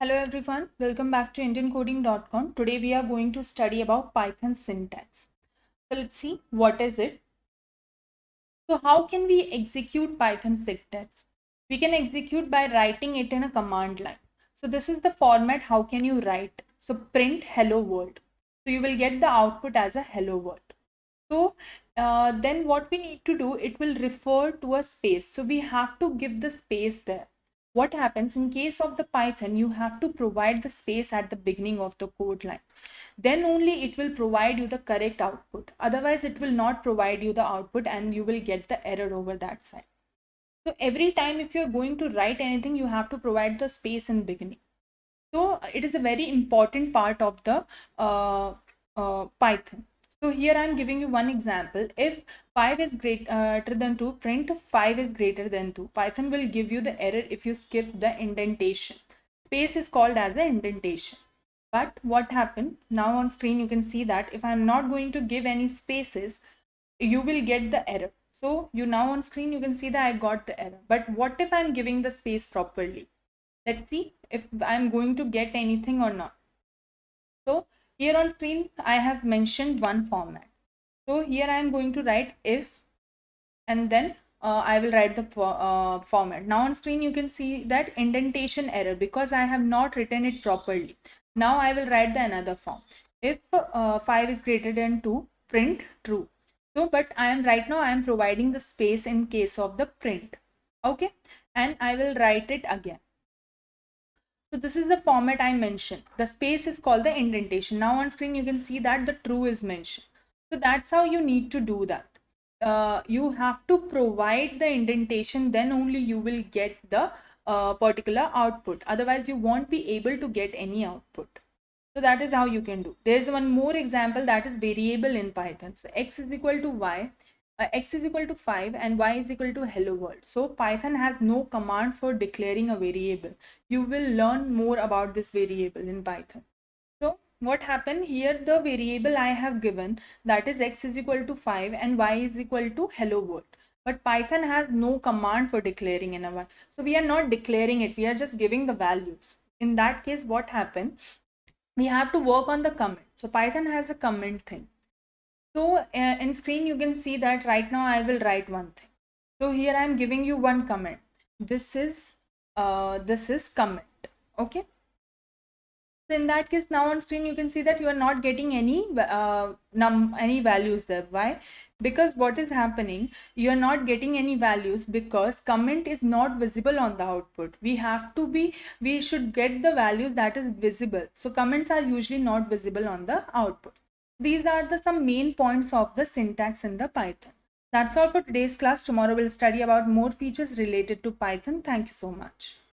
Hello everyone, welcome back to IndianCoding.com. Today we are going to study about Python syntax. So let's see what is it. So how can we execute Python syntax? We can execute by writing it in a command line. So this is the format. How can you write? So print hello world. So you will get the output as a hello world. So then what we need to do, it will refer to a space. So we have to give the space there. What happens in case of the Python, you have to provide the space at the beginning of the code line. Then only it will provide you the correct output. Otherwise, it will not provide you the output and you will get the error over that side. So every time if you're going to write anything, you have to provide the space in beginning. So it is a very important part of the Python. So here I'm giving you one example. If 5 is greater than 2, print 5 is greater than 2. Python will give you the error if you skip the indentation. Space is called as the indentation. But what happened? Now on screen you can see that if I'm not going to give any spaces, you will get the error. So you now on screen you can see that I got the error. But what if I'm giving the space properly? Let's see if I'm going to get anything or not. So here on screen, I have mentioned one format. So here I am going to write if, and then I will write the format. Now on screen, you can see that indentation error because I have not written it properly. Now I will write the another form. If 5 is greater than 2, print true. So, but I am providing the space in case of the print. Okay. And I will write it again. So this is the format I mentioned. The space is called the indentation. Now on screen, you can see that the true is mentioned. So that's how you need to do that. You have to provide the indentation, then only you will get the particular output. Otherwise, you won't be able to get any output. So that is how you can do. There's one more example, that is variable in Python. So x is equal to y, x is equal to 5 and y is equal to hello world. So Python has no command for declaring a variable. You will learn more about this variable in Python. So what happened here, the variable I have given, that is x is equal to 5 and y is equal to hello world. But Python has no command for declaring in a y. So we are not declaring it, we are just giving the values. In that case, what happened? We have to work on the comment. So Python has a comment thing. So in screen you can see that right now I will write one thing. So here I am giving you one comment. This is comment. Okay. So in that case, now on screen you can see that you are not getting any values there. Why? Because what is happening, you are not getting any values because comment is not visible on the output. We should get the values that is visible. So comments are usually not visible on the output. These are the some main points of the syntax in the Python. That's all for today's class. Tomorrow we'll study about more features related to Python. Thank you so much.